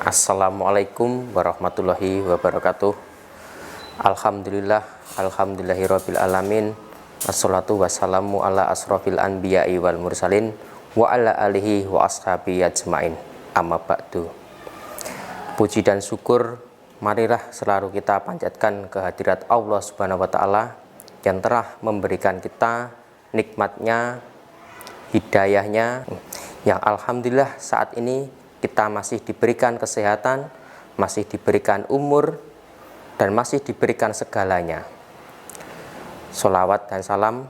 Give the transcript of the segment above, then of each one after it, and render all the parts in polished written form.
Assalamualaikum warahmatullahi wabarakatuh. Alhamdulillahirabbil alamin. Wassalatu wassalamu ala asrofil anbiya'i wal mursalin wa ala alihi wa ashabi ajmain. Amma ba'du. Puji dan syukur marilah selalu kita panjatkan kehadirat Allah Subhanahu wa taala yang telah memberikan kita nikmatnya, hidayahnya, yang alhamdulillah saat ini kita masih diberikan kesehatan, masih diberikan umur, dan masih diberikan segalanya. Sholawat dan salam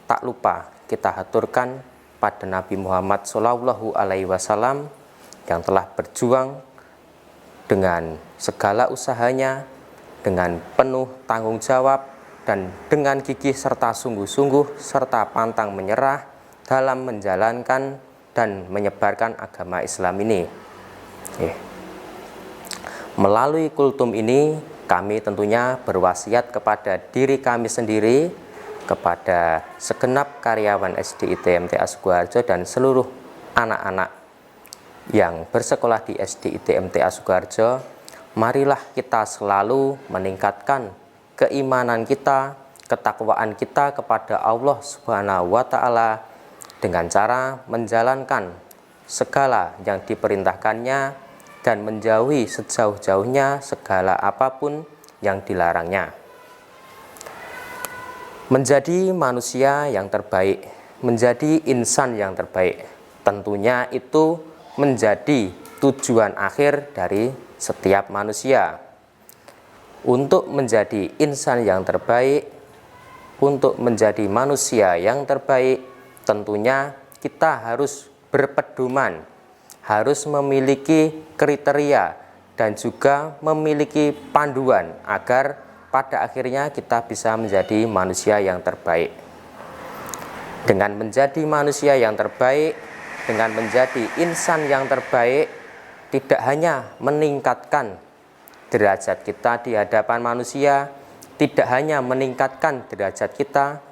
tak lupa kita haturkan pada Nabi Muhammad Shallallahu Alaihi Wasallam yang telah berjuang dengan segala usahanya, dengan penuh tanggung jawab, dan dengan gigih serta sungguh-sungguh serta pantang menyerah dalam menjalankan dan menyebarkan agama Islam ini. Melalui kultum ini kami tentunya berwasiat kepada diri kami sendiri, kepada segenap karyawan SDIT MTA Sukoharjo dan seluruh anak-anak yang bersekolah di SDIT MTA Sukoharjo. Marilah kita selalu meningkatkan keimanan kita, ketakwaan kita kepada Allah Subhanahu wa taala dengan cara menjalankan segala yang diperintahkannya dan menjauhi sejauh-jauhnya segala apapun yang dilarangnya. Menjadi manusia yang terbaik, menjadi insan yang terbaik, tentunya itu menjadi tujuan akhir dari setiap manusia. Untuk menjadi insan yang terbaik, untuk menjadi manusia yang terbaik, tentunya kita harus berpedoman, harus memiliki kriteria dan juga memiliki panduan agar pada akhirnya kita bisa menjadi manusia yang terbaik. Dengan menjadi manusia yang terbaik, dengan menjadi insan yang terbaik, tidak hanya meningkatkan derajat kita di hadapan manusia, tidak hanya meningkatkan derajat kita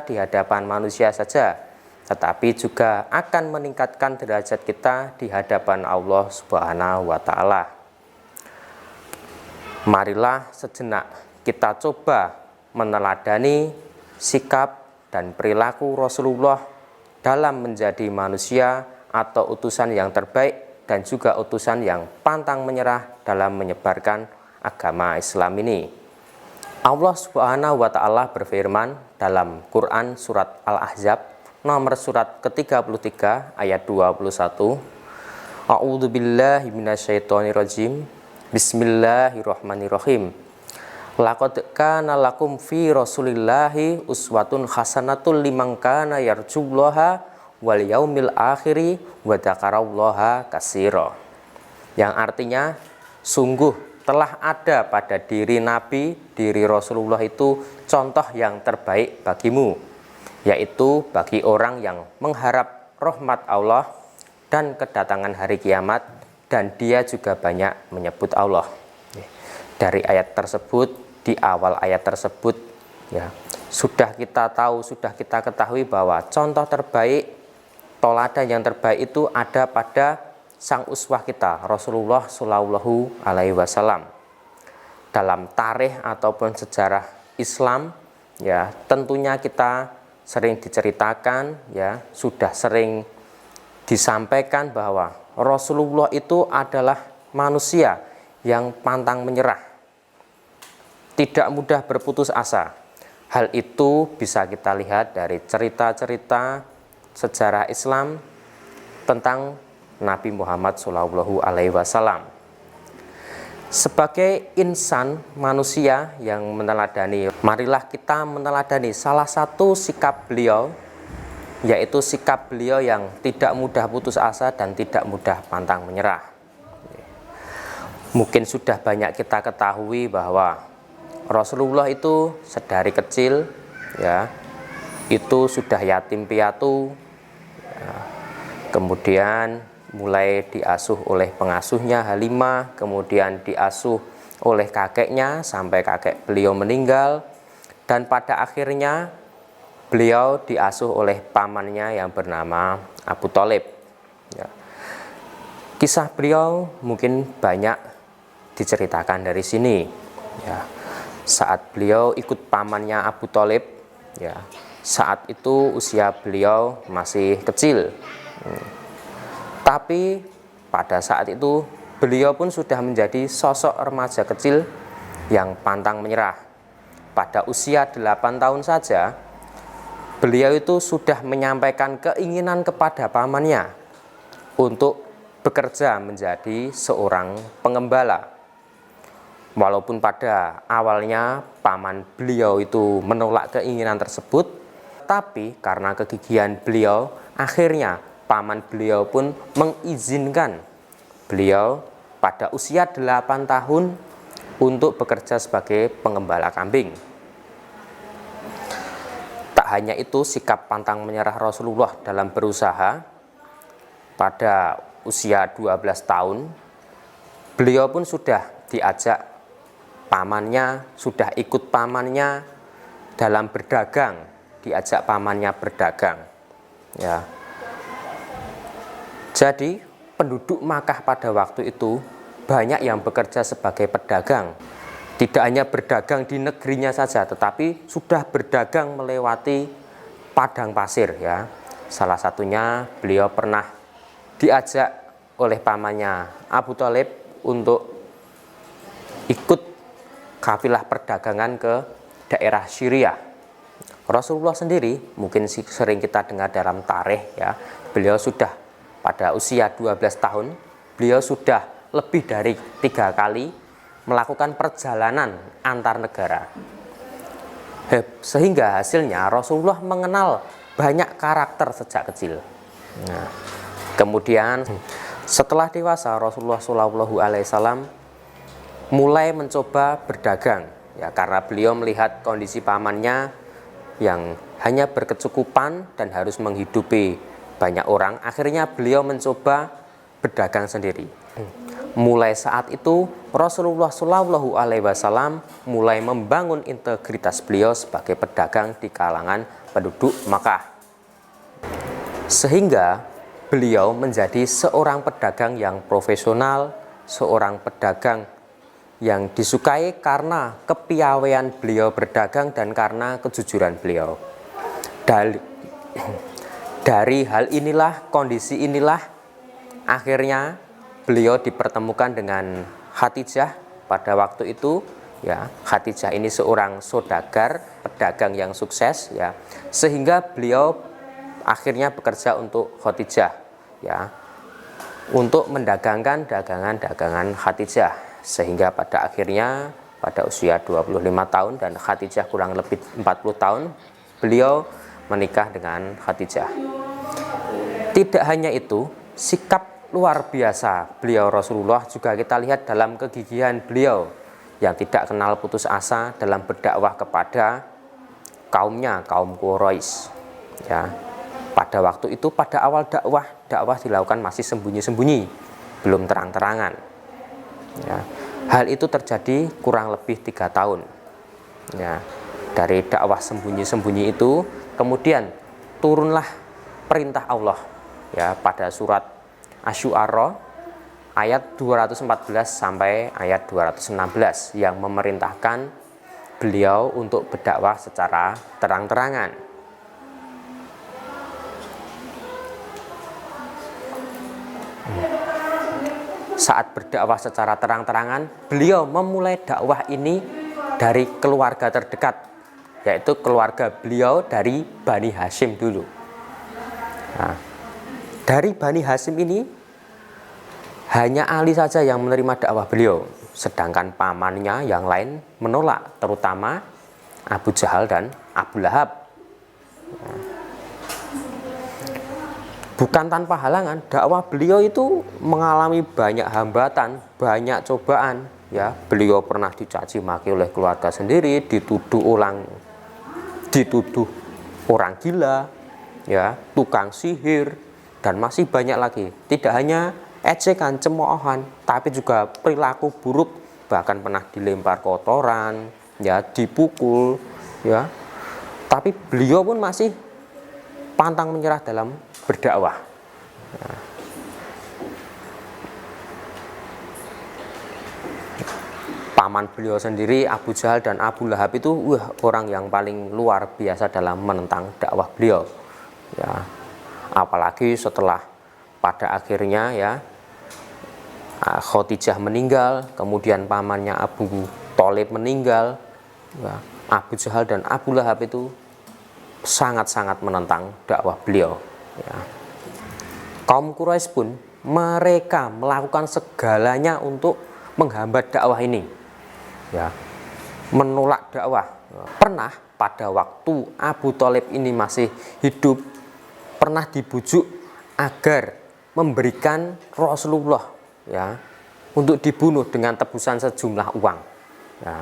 di hadapan manusia saja, tetapi juga akan meningkatkan derajat kita di hadapan Allah Subhanahu wa taala. Marilah sejenak kita coba meneladani sikap dan perilaku Rasulullah dalam menjadi manusia atau utusan yang terbaik dan juga utusan yang pantang menyerah dalam menyebarkan agama Islam ini. Allah Subhanahu wa taala berfirman dalam Quran surat Al-Ahzab nomor surat ke-33 ayat 21. A'udzu billahi minasyaitonir rajim. Bismillahirrahmanirrahim. Laqad kana lakum fi Rasulillahi uswatun hasanatul liman kana yarjullaha wal yaumil akhiri wa dzakarallaha katsira. Yang artinya sungguh telah ada pada diri Nabi, diri Rasulullah itu contoh yang terbaik bagimu, yaitu bagi orang yang mengharap rahmat Allah dan kedatangan hari kiamat, dan dia juga banyak menyebut Allah. Dari ayat tersebut, di awal ayat tersebut, ya, sudah kita tahu, sudah kita ketahui bahwa contoh terbaik, teladan yang terbaik itu ada pada sang uswah kita, Rasulullah Shallallahu Alaihi Wasallam. Dalam tarikh ataupun sejarah Islam, ya, tentunya kita sering diceritakan, ya, sudah sering disampaikan bahwa Rasulullah itu adalah manusia yang pantang menyerah, tidak mudah berputus asa. Hal itu bisa kita lihat dari cerita-cerita sejarah Islam tentang Nabi Muhammad Shallallahu Alaihi Wasallam. Sebagai insan manusia yang meneladani, marilah kita meneladani salah satu sikap beliau, yaitu sikap beliau yang tidak mudah putus asa dan tidak mudah pantang menyerah. Mungkin sudah banyak kita ketahui bahwa Rasulullah itu sedari kecil, ya, itu sudah yatim piatu, ya, kemudian mulai diasuh oleh pengasuhnya Halimah, kemudian diasuh oleh kakeknya sampai kakek beliau meninggal, dan pada akhirnya beliau diasuh oleh pamannya yang bernama Abu Thalib. Ya. Kisah beliau mungkin banyak diceritakan dari sini ya. Saat beliau ikut pamannya Abu Thalib ya, saat itu usia beliau masih kecil. Tapi pada saat itu beliau pun sudah menjadi sosok remaja kecil yang pantang menyerah. Pada usia 8 tahun saja beliau itu sudah menyampaikan keinginan kepada pamannya untuk bekerja menjadi seorang pengembala. Walaupun pada awalnya paman beliau itu menolak keinginan tersebut, tapi karena kegigihan beliau, akhirnya paman beliau pun mengizinkan beliau pada usia 8 tahun untuk bekerja sebagai pengembala kambing. Tak hanya itu, sikap pantang menyerah Rasulullah dalam berusaha. Pada usia 12 tahun, beliau pun sudah diajak pamannya, sudah ikut pamannya dalam berdagang, diajak pamannya berdagang ya. Jadi penduduk Makkah pada waktu itu banyak yang bekerja sebagai pedagang. Tidak hanya berdagang di negerinya saja, tetapi sudah berdagang melewati padang pasir ya. Salah satunya beliau pernah diajak oleh pamannya Abu Thalib untuk ikut kafilah perdagangan ke daerah Syria. Rasulullah sendiri mungkin sering kita dengar dalam tarikh ya, beliau sudah pada usia 12 tahun, beliau sudah lebih dari 3 kali melakukan perjalanan antar negara. Sehingga hasilnya Rasulullah mengenal banyak karakter sejak kecil. Nah, kemudian setelah dewasa Rasulullah SAW mulai mencoba berdagang ya, karena beliau melihat kondisi pamannya yang hanya berkecukupan dan harus menghidupi banyak orang. Akhirnya beliau mencoba berdagang sendiri. Mulai saat itu Rasulullah SAW mulai membangun integritas beliau sebagai pedagang di kalangan penduduk Makkah, sehingga beliau menjadi seorang pedagang yang profesional, seorang pedagang yang disukai karena kepiawaian beliau berdagang dan karena kejujuran beliau. Dari hal inilah, kondisi inilah, akhirnya beliau dipertemukan dengan Khadijah pada waktu itu ya. Khadijah ini seorang saudagar, pedagang yang sukses ya, sehingga beliau akhirnya bekerja untuk Khadijah ya, untuk mendagangkan dagangan Khadijah, sehingga pada akhirnya pada usia 25 tahun dan Khadijah kurang lebih 40 tahun beliau menikah dengan Khadijah. Tidak hanya itu, sikap luar biasa beliau Rasulullah juga kita lihat dalam kegigihan beliau yang tidak kenal putus asa dalam berdakwah kepada kaumnya, kaum Quraisy ya. Pada waktu itu, pada awal dakwah dilakukan masih sembunyi-sembunyi, belum terang-terangan ya. Hal itu terjadi kurang lebih 3 tahun ya. Dari dakwah sembunyi-sembunyi itu kemudian turunlah perintah Allah ya, pada surat Asy-Syu'ara ayat 214 sampai ayat 216 yang memerintahkan beliau untuk berdakwah secara terang-terangan. Saat berdakwah secara terang-terangan, beliau memulai dakwah ini dari keluarga terdekat, yaitu keluarga beliau dari Bani Hashim dulu. Nah, dari Bani Hashim ini hanya Ali saja yang menerima dakwah beliau, sedangkan pamannya yang lain menolak, terutama Abu Jahal dan Abu Lahab. Bukan tanpa halangan, dakwah beliau itu mengalami banyak hambatan, banyak cobaan ya. Beliau pernah dicaci maki oleh keluarga sendiri, dituduh orang gila ya, tukang sihir, dan masih banyak lagi. Tidak hanya ejekan, cemoohan, tapi juga perilaku buruk, bahkan pernah dilempar kotoran ya, dipukul ya. Tapi beliau pun masih pantang menyerah dalam berdakwah. Nah, paman beliau sendiri Abu Jahal dan Abu Lahab itu orang yang paling luar biasa dalam menentang dakwah beliau ya. Apalagi setelah pada akhirnya ya Khadijah meninggal, kemudian pamannya Abu Thalib meninggal ya, Abu Jahal dan Abu Lahab itu sangat-sangat menentang dakwah beliau ya. Kaum Quraisy pun mereka melakukan segalanya untuk menghambat dakwah ini ya, menolak dakwah. Pernah pada waktu Abu Thalib ini masih hidup, pernah dibujuk agar memberikan Rasulullah ya untuk dibunuh dengan tebusan sejumlah uang ya.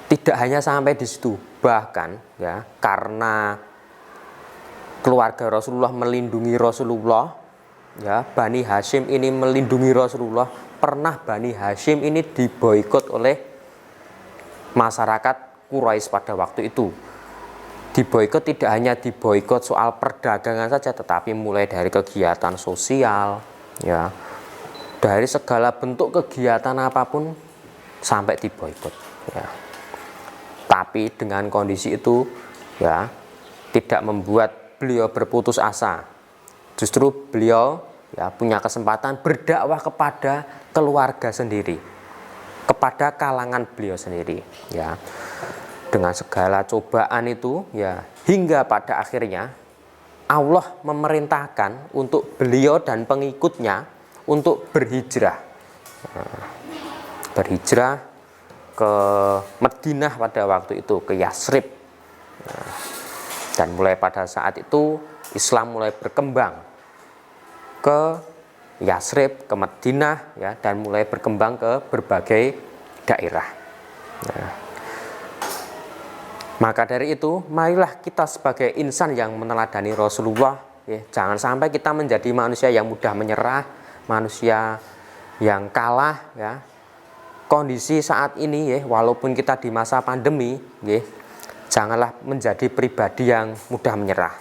Tidak hanya sampai di situ, bahkan ya karena keluarga Rasulullah melindungi Rasulullah ya, Bani Hashim ini melindungi Rasulullah, pernah Bani Hashim ini diboikot oleh masyarakat Quraisy pada waktu itu. Diboikot tidak hanya diboikot soal perdagangan saja, tetapi mulai dari kegiatan sosial ya, dari segala bentuk kegiatan apapun sampai diboikot ya. Tapi dengan kondisi itu ya tidak membuat beliau berputus asa. Justru beliau ya punya kesempatan berdakwah kepada keluarga sendiri, kepada kalangan beliau sendiri ya. Dengan segala cobaan itu ya, hingga pada akhirnya Allah memerintahkan untuk beliau dan pengikutnya untuk berhijrah. Berhijrah ke Madinah pada waktu itu, ke Yasrib. Dan mulai pada saat itu Islam mulai berkembang ke Yasrib, ke Madinah ya, dan mulai berkembang ke berbagai daerah. Maka dari itu, marilah kita sebagai insan yang meneladani Rasulullah ya, jangan sampai kita menjadi manusia yang mudah menyerah, manusia yang kalah ya. Kondisi saat ini ya, walaupun kita di masa pandemi ya, janganlah menjadi pribadi yang mudah menyerah.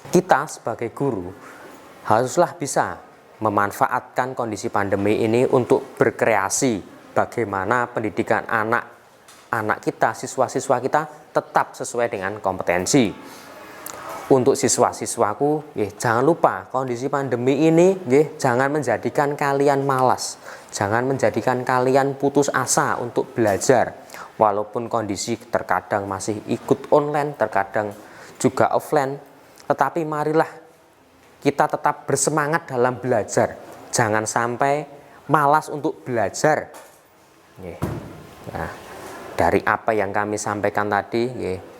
Kita sebagai guru haruslah bisa memanfaatkan kondisi pandemi ini untuk berkreasi bagaimana pendidikan anak kita, siswa-siswa kita tetap sesuai dengan kompetensi. Untuk siswa-siswaku, jangan lupa kondisi pandemi ini jangan menjadikan kalian malas, jangan menjadikan kalian putus asa untuk belajar. Walaupun kondisi terkadang masih ikut online, terkadang juga offline, tetapi marilah kita tetap bersemangat dalam belajar. Jangan sampai malas untuk belajar. Nah, dari apa yang kami sampaikan tadi,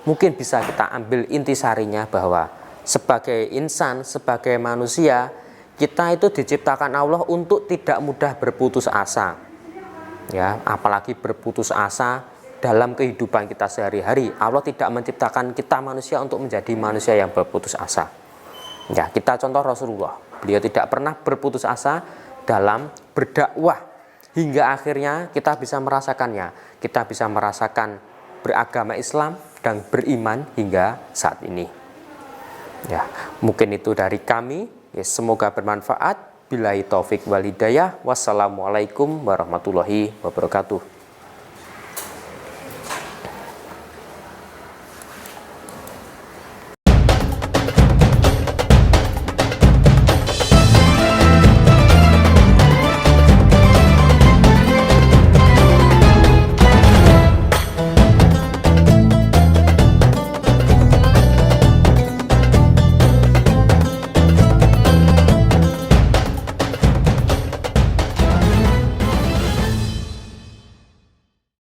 mungkin bisa kita ambil intisarinya bahwa sebagai insan, sebagai manusia, kita itu diciptakan Allah untuk tidak mudah berputus asa. Ya, apalagi berputus asa dalam kehidupan kita sehari-hari. Allah tidak menciptakan kita manusia untuk menjadi manusia yang berputus asa. Ya, kita contoh Rasulullah. Beliau tidak pernah berputus asa dalam berdakwah hingga akhirnya kita bisa merasakannya. Kita bisa merasakan beragama Islam dan beriman hingga saat ini. Ya, mungkin itu dari kami. Ya, semoga bermanfaat. Billahi taufik wal hidayah. Wassalamualaikum warahmatullahi wabarakatuh.